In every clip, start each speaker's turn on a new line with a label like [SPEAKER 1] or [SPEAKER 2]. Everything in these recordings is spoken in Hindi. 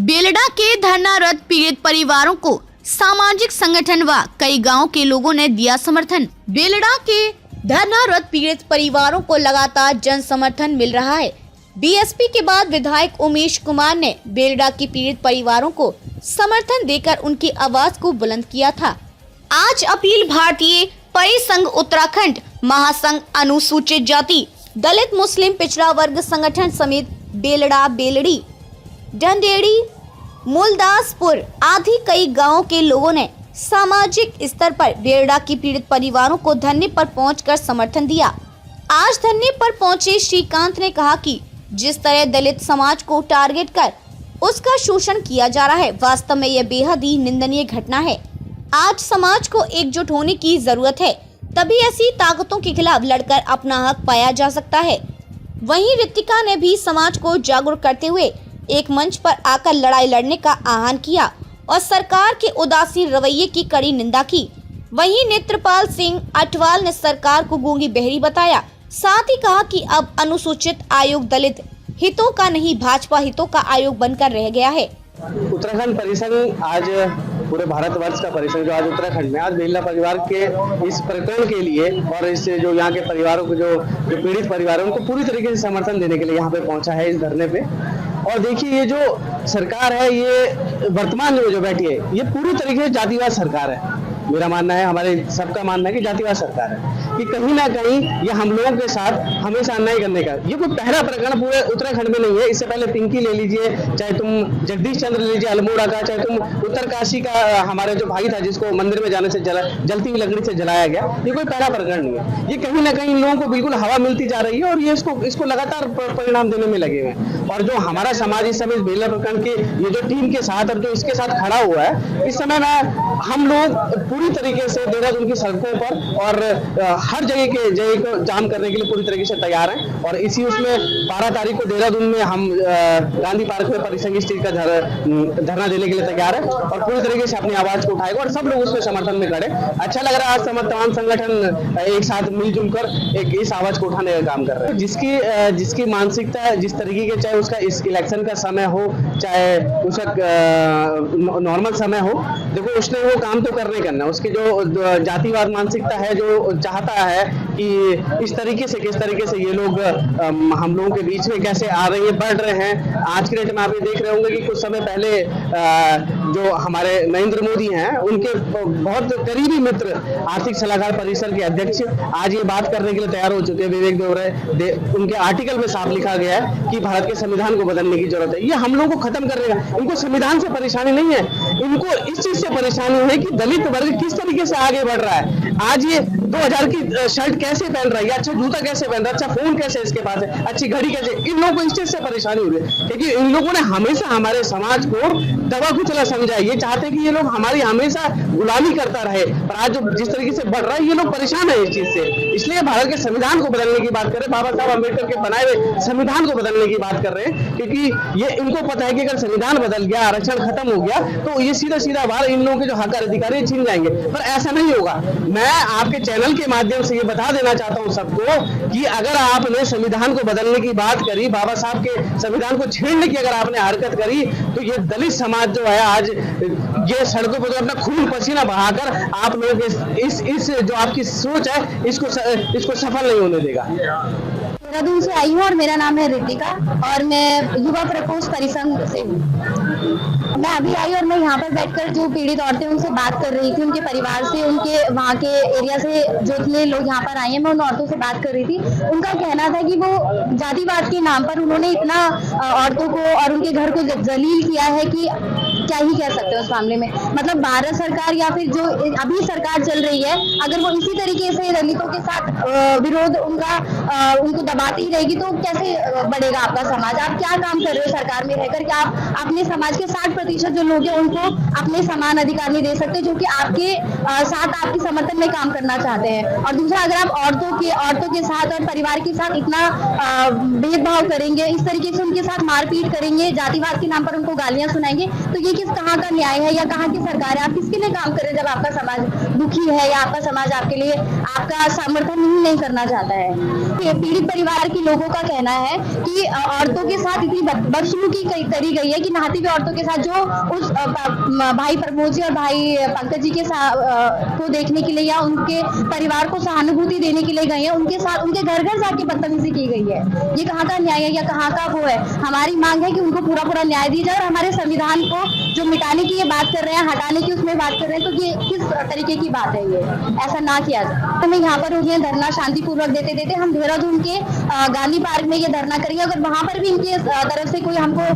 [SPEAKER 1] बेलडा के धरनारत पीड़ित परिवारों को सामाजिक संगठन व कई गांव के लोगों ने दिया समर्थन। बेलडा के धरनारत पीड़ित परिवारों को लगातार जन समर्थन मिल रहा है। बीएसपी के बाद विधायक उमेश कुमार ने बेलडा के पीड़ित परिवारों को समर्थन देकर उनकी आवाज को बुलंद किया था। आज अखिल भारतीय परिसंघ उत्तराखंड, महासंघ अनुसूचित जाति, दलित, मुस्लिम, पिछड़ा वर्ग संगठन समेत बेलडा, बेलड़ी, डंडेड़ी, मूलदासपुर आदि कई गांवों के लोगों ने सामाजिक स्तर पर बेलडा की पीड़ित परिवारों को धरने पर पहुंचकर समर्थन दिया। आज धरने पर पहुंचे श्रीकांत ने कहा कि जिस तरह दलित समाज को टारगेट कर उसका शोषण किया जा रहा है, वास्तव में यह बेहद ही निंदनीय घटना है। आज समाज को एकजुट होने की जरूरत है, तभी ऐसी ताकतों के खिलाफ लड़कर अपना हक पाया जा सकता है। वहीं रितिका ने भी समाज को जागरूक करते हुए एक मंच पर आकर लड़ाई लड़ने का आह्वान किया और सरकार के उदासीन रवैये की कड़ी निंदा की। वहीं नेत्रपाल सिंह अटवाल ने सरकार को गूंगी बहरी बताया। साथ ही कहा कि अब अनुसूचित आयोग दलित हितों का नहीं, भाजपा हितों का आयोग बनकर रह गया है।
[SPEAKER 2] उत्तराखंड परिसंघ आज पूरे भारतवर्ष का परिसंघ जो आज उत्तराखंड में आज बेलडा परिवार के इस प्रकरण के लिए और इस जो यहाँ के परिवारों को जो पीड़ित परिवार है उनको पूरी तरीके से समर्थन देने के लिए यहाँ पे पहुंचा है इस धरने पे। और देखिए, ये जो सरकार है, ये वर्तमान जो बैठी है, ये पूरी तरीके से जातिवाद सरकार है। मेरा मानना है, हमारे सबका मानना है कि जातिवाद सरकार है, कि कहीं ना कहीं ये हम लोगों के साथ हमेशा अन्याय करने का। ये कोई पहला प्रकरण पूरे उत्तराखंड में नहीं है। इससे पहले पिंकी ले लीजिए, चाहे तुम जगदीश चंद्र ले लीजिए अल्मोड़ा का, चाहे तुम उत्तरकाशी का हमारे जो भाई था जिसको मंदिर में जाने से जलती हुई लकड़ी से जलाया गया, ये कोई पहला प्रकरण नहीं है। ये कहीं ना कहीं इन लोगों को बिल्कुल हवा मिलती जा रही है और ये इसको लगातार परिणाम देने में लगे हुए हैं। और जो हमारा समाज इस समय बेलडा प्रकरण के ये जो टीम के साथ और जो इसके साथ खड़ा हुआ है, इस समय में हम लोग पूरी तरीके से देहरादून की सड़कों पर और हर जगह को जाम करने के लिए पूरी तरीके से तैयार हैं। और इसी उसमें 12 तारीख को देहरादून में हम गांधी पार्क में परिसंघ स्थिति का धरना देने के लिए तैयार है और पूरी तरीके से अपनी आवाज को उठाएगा और सब लोग उसमें समर्थन में खड़े। अच्छा लग रहा है, आज तमाम संगठन एक साथ मिलजुल कर एक इस आवाज को उठाने का काम कर रहे हैं। जिसकी मानसिकता जिस तरीके के, चाहे उसका इस इलेक्शन का समय हो, चाहे उसका नॉर्मल समय हो, देखो उसने वो काम तो करना उसकी जो जातिवाद मानसिकता है, जो चाहता है कि इस तरीके से किस तरीके से ये लोग हम लोगों के बीच में कैसे आ रहे हैं, बढ़ रहे हैं। आज के डेट में आप ये देख रहे होंगे कि कुछ समय पहले जो हमारे नरेंद्र मोदी हैं, उनके बहुत करीबी मित्र आर्थिक सलाहकार परिषद के अध्यक्ष आज ये बात करने के लिए तैयार हो चुके हैं। विवेक देवराय, उनके आर्टिकल में साफ लिखा गया है कि भारत के संविधान को बदलने की जरूरत है। ये हम लोगों को खत्म करने का, इनको संविधान से परेशानी नहीं है, इनको इस चीज से परेशानी है कि दलित वर्ग किस तरीके से आगे बढ़ रहा है। आज ये 2000 की शर्ट कैसे पहन रहा है, अच्छा जूता कैसे पहन रहा है, अच्छा फोन कैसे इसके पास है, अच्छी घड़ी कैसे, इन लोगों को इस चीज से परेशानी हो रही है क्योंकि इन लोगों ने हमेशा हमारे समाज को दबा कुचला समझा है। ये चाहते हैं कि ये लोग हमारी हमेशा गुलामी करता रहे, पर आज जो जिस तरीके से बढ़ रहा है, ये लोग परेशान है इस चीज से। इसलिए भारत के संविधान को बदलने की बात कर रहे हैं, बाबा साहब अम्बेडकर के बनाए हुए संविधान को बदलने की बात कर रहे हैं, क्योंकि ये इनको पता है कि अगर संविधान बदल गया, आरक्षण खत्म हो गया, तो ये सीधा बाहर इन लोगों के जो हक अधिकार छीन जाएंगे। पर ऐसा नहीं होगा। मैं आपके चैनल के माध्यम से ये बता देना चाहता हूं सबको कि अगर आपने संविधान को बदलने की बात करी, बाबा साहब के संविधान को छेड़ने की अगर आपने हरकत करी, तो ये दलित समाज जो है आज ये सड़कों पर अपना खून पसीना बहाकर आप लोग इस जो आपकी सोच है इसको सफल नहीं होने देगा।
[SPEAKER 3] देहरादून से आई हूँ और मेरा नाम है रितिका और मैं युवा प्रकोष्ठ परिसंघ से हूँ। मैं अभी आई और मैं यहाँ पर बैठकर जो पीड़ित औरतें उनसे बात कर रही थी, उनके परिवार से, उनके वहाँ के एरिया से जो इतने लोग यहाँ पर आए हैं, मैं उन औरतों से बात कर रही थी। उनका कहना था कि वो जातिवाद के नाम पर उन्होंने इतना औरतों को और उनके घर को जलील किया है कि क्या ही कह सकते हैं उस मामले में। मतलब भारत सरकार या फिर जो अभी सरकार चल रही है, अगर वो इसी तरीके से दलितों के साथ विरोध उनको दबाती रहेगी तो कैसे बढ़ेगा आपका समाज। आप क्या काम कर रहे हो सरकार में रहकर कि आप अपने समाज के 60% जो लोग हैं उनको अपने समान अधिकार नहीं दे सकते, जो कि आपके साथ आपके समर्थन में काम करना चाहते हैं। और दूसरा, अगर आप औरतों के साथ और परिवार के साथ इतना भेदभाव करेंगे, इस तरीके से उनके साथ मारपीट करेंगे, जातिवाद के नाम पर उनको गालियां सुनाएंगे, तो ये किस कहाँ का न्याय है या कहाँ की सरकार है? आप किसके लिए काम कर रहे हैं जब आपका समाज दुखी है या आपका समाज आपके लिए आपका समर्थन नहीं करना चाहता है? ये पीड़ित परिवार के लोगों का कहना है कि औरतों के साथ इतनी बदसलूकी करी गई है कि नहाती हुई औरतों के साथ जो उस भाई प्रमोद जी और भाई पंकज जी के साथ को देखने के लिए या उनके परिवार को सहानुभूति देने के लिए गए हैं, उनके साथ उनके घर घर जाके बदतमीजी की गई है। ये कहाँ का न्याय है या कहाँ का वो है? हमारी मांग है कि उनको पूरा पूरा न्याय दिया जाए और हमारे संविधान को जो मिटाने की ये बात कर रहे हैं, हटाने की उसमें बात कर रहे हैं, तो ये किस तरीके की बात है? ये ऐसा ना किया जाए। हमें यहाँ पर हो गए धरना शांतिपूर्वक देते देते हम देहरादून के गांधी पार्क में ये धरना करेंगे। अगर वहां पर भी इनके तरफ से कोई हमको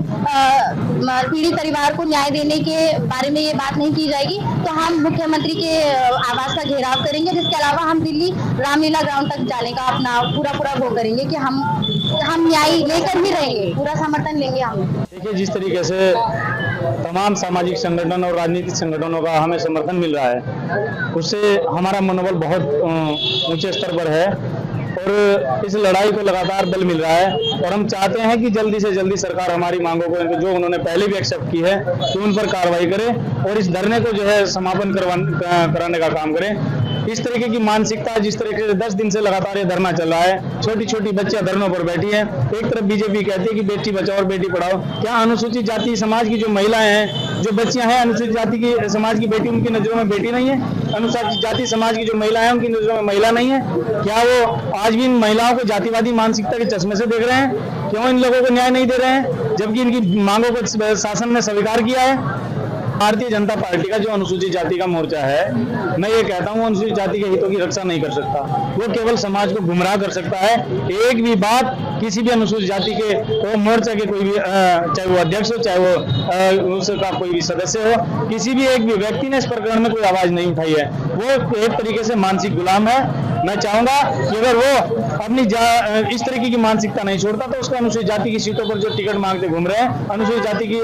[SPEAKER 3] पीड़ित परिवार को न्याय देने के बारे में ये बात नहीं की जाएगी तो हम मुख्यमंत्री के आवास का घेराव करेंगे। जिसके अलावा हम दिल्ली रामलीला ग्राउंड तक जाने का अपना पूरा वो करेंगे कि हम न्याय लेकर ही रहेंगे, पूरा समर्थन लेंगे हम।
[SPEAKER 4] देखिए, जिस तरीके से तमाम सामाजिक संगठन और राजनीतिक संगठनों का हमें समर्थन मिल रहा है, उससे हमारा मनोबल बहुत ऊंचे स्तर पर है और इस लड़ाई को लगातार बल मिल रहा है। और हम चाहते हैं कि जल्दी से जल्दी सरकार हमारी मांगों को, जो उन्होंने पहले भी एक्सेप्ट की है, कि उन पर कार्रवाई करे और इस धरने को जो है समापन कराने का काम करे। इस तरीके की मानसिकता, जिस तरीके से 10 दिन से लगातार ये धरना चल रहा है, छोटी छोटी बच्चियां धरनों पर बैठी हैं। एक तरफ बीजेपी कहती है कि बेटी बचाओ और बेटी पढ़ाओ। क्या अनुसूचित जाति समाज की जो महिलाएं हैं, जो बच्चियां हैं, अनुसूचित जाति की समाज की बेटी उनकी नजरों में बेटी नहीं है? अनुसूचित जाति समाज की जो महिलाएं हैं उनकी नजरों में महिला नहीं है? क्या वो आज भी इन महिलाओं को जातिवादी मानसिकता के चश्मे से देख रहे हैं? क्यों इन लोगों को न्याय नहीं दे रहे हैं जबकि इनकी मांगों को शासन ने स्वीकार किया है? भारतीय जनता पार्टी का जो अनुसूचित जाति का मोर्चा है, मैं ये कहता हूँ अनुसूचित जाति के हितों की रक्षा नहीं कर सकता। वो केवल समाज को गुमराह कर सकता है। एक भी बात किसी भी अनुसूचित जाति के मोर्चा के कोई भी, चाहे वो अध्यक्ष हो, चाहे वो उसका कोई भी सदस्य हो, किसी भी एक भी व्यक्ति ने इस प्रकरण में कोई आवाज नहीं उठाई है। वो एक तरीके से मानसिक गुलाम है। मैं चाहूंगा कि अगर वो अपनी इस तरीके की मानसिकता नहीं छोड़ता तो उसको अनुसूचित जाति की सीटों पर जो टिकट मांगते घूम रहे हैं, अनुसूचित जाति की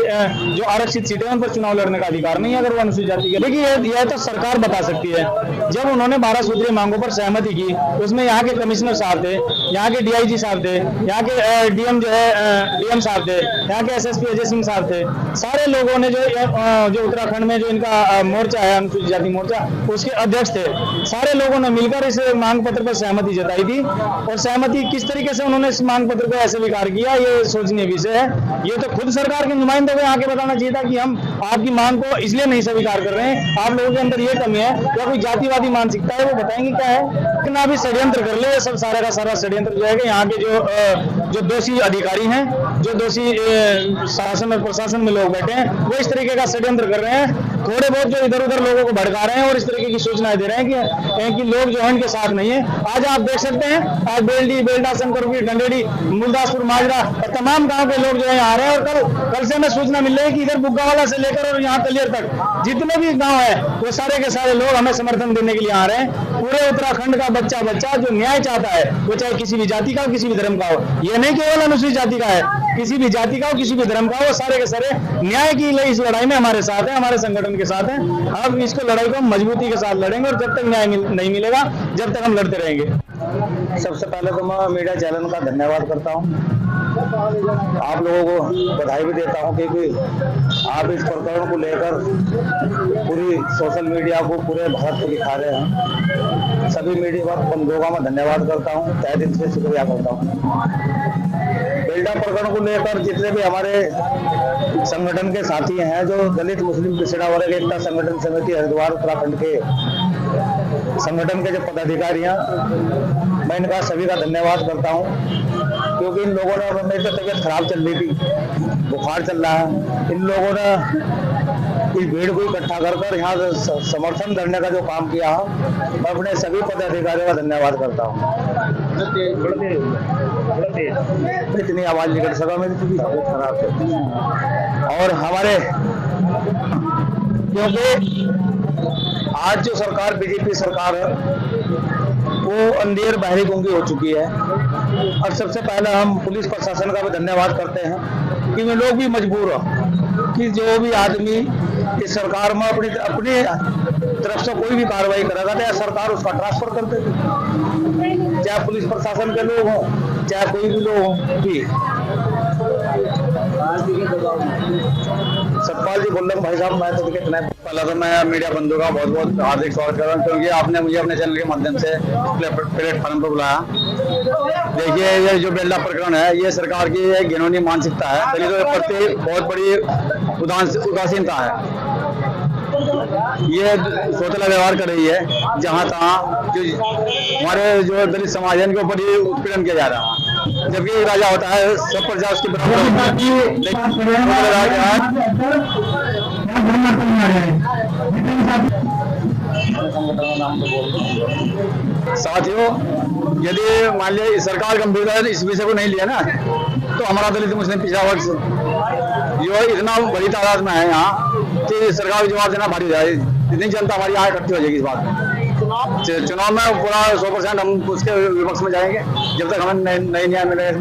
[SPEAKER 4] जो आरक्षित सीटें उन पर चुनाव लड़ने का अधिकार नहीं है अगर वो अनुसूचित जाति के। देखिए, यह तो सरकार बता सकती है। जब उन्होंने 12 सूत्रीय मांगों पर सहमति की, उसमें यहाँ के कमिश्नर साहब थे, यहाँ के DIG साहब थे, यहाँ के DM साहब थे, यहाँ के SSP अजय सिंह साहब थे। सारे लोगों ने जो उत्तराखंड में जो इनका मोर्चा है, अनुसूचित जाति मोर्चा, उसके अध्यक्ष थे, सारे लोगों ने मिलकर इस मांग पत्र पर सहमति जताई थी। और सहमति किस तरीके से उन्होंने इस मांग पत्र को अस्वीकार किया, ये सोचनीय विषय है। ये तो खुद सरकार के नुमाइंदों को आके बताना चाहिए था कि हम आपकी मांग को इसलिए नहीं स्वीकार कर रहे हैं, आप लोगों के अंदर ये कमी है या कोई जातिवादी मानसिकता है, वो बताएंगे क्या है। कितना भी षड्यंत्र कर ले, सब सारा का सारा षड्यंत्र जो है कि यहाँ के जो दोषी अधिकारी हैं, जो दोषी शासन और प्रशासन में लोग बैठे हैं, वो इस तरीके का षड्यंत्र कर रहे हैं। थोड़े बहुत जो इधर उधर लोगों को भड़का रहे हैं और इस तरीके की सूचनाएं दे रहे हैं कि लोग जो है इनके साथ नहीं है। आज आप देख सकते हैं, आज बेलडी, बेलडा, शंकरपुर, डंडेड़ी, मुलदासपुर, माजरा और तमाम गांव के लोग जो है आ रहे हैं। और कल से हमें सूचना मिल रही है कि इधर बुग्गावाला से लेकर और यहाँ कलियर तक जितने भी गांव है, वो सारे के सारे लोग हमें समर्थन देने के लिए आ रहे हैं। पूरे उत्तराखंड का बच्चा जो न्याय चाहता है, वो चाहे किसी भी जाति का हो, किसी भी धर्म का हो, ये नहीं केवल अनुसूचित जाति का है, किसी भी जाति का हो, किसी भी धर्म का हो, सारे के सारे न्याय की इस लड़ाई में हमारे साथ है, हमारे संगठन के साथ है। हम इसको लड़ाई को मजबूती के साथ लड़ेंगे और जब तक न्याय नहीं मिलेगा, जब तक हम लड़ते रहेंगे।
[SPEAKER 5] सबसे पहले तो मैं मीडिया चैनल का धन्यवाद करता हूँ। आप लोगों को बधाई भी देता हूँ क्योंकि आप इस प्रकरण को लेकर पूरी सोशल मीडिया को पूरे भारत को दिखा रहे हैं। सभी मीडिया बंधुओं का मैं धन्यवाद करता हूँ, तहे दिल से शुक्रिया करता हूँ। बेलडा प्रकरण को लेकर जितने भी हमारे संगठन के साथी हैं, जो दलित मुस्लिम पिछड़ा वर्ग एकता संगठन समिति हरिद्वार उत्तराखंड के संगठन के जो पदाधिकारी हैं, मैं इनका सभी का धन्यवाद करता हूं क्योंकि इन लोगों ने, मेरी तो तबीयत खराब चल रही थी, बुखार चल रहा है, इन लोगों ने इस भीड़ को इकट्ठा कर यहाँ समर्थन करने का जो काम किया है, मैं अपने सभी पदाधिकारियों का धन्यवाद करता हूँ। इतनी आवाज निकल सका मेरी, तबीयत खराब है। और हमारे क्योंकि आज जो सरकार बीजेपी सरकार है वो अंधेर बहरी गूंगी हो चुकी है। और सबसे पहले हम पुलिस प्रशासन का भी धन्यवाद करते हैं कि वे लोग भी मजबूर हो कि जो भी आदमी इस सरकार में अपनी तरफ से कोई भी कार्रवाई करेगा तो सरकार उसका ट्रांसफर कर देगी, चाहे पुलिस प्रशासन के लोग हों चाहे कोई भी लोग हों भी। सतपाल जी बोल रहा हूँ भाई साहब। मैं तो कितना पहला तो मैं मीडिया बंधु का बहुत बहुत हार्दिक स्वागत कर रहा हूँ, क्योंकि आपने मुझे अपने चैनल के माध्यम से प्लेटफॉर्म पर बुलाया। देखिए, ये जो बेलडा प्रकरण है, ये सरकार की एक घिनौनी मानसिकता है, दलितों के प्रति बहुत बड़ी उदासीनता है। ये सोतला व्यवहार कर रही है, जहाँ तहाँ जो हमारे जो दलित समाज है, इनके ऊपर ही उत्पीड़न किया जा रहा है। जबकि एक राजा होता है, सब प्रजा उसके साथियों, यदि मान लिया सरकार गंभीरता से इस विषय को नहीं लिया ना, तो हमारा दलित मुस्लिम पिछड़ा वर्ग जो इतना बड़ी तादाद में है यहाँ कि सरकार को जवाब देना भारी हो जाए। इतनी जनता हमारी यहाँ इकट्ठी हो जाएगी इस बात में। चुनाव में पूरा 100% हम उसके विपक्ष में जाएंगे जब तक हमें नई न्याय मिलेगा।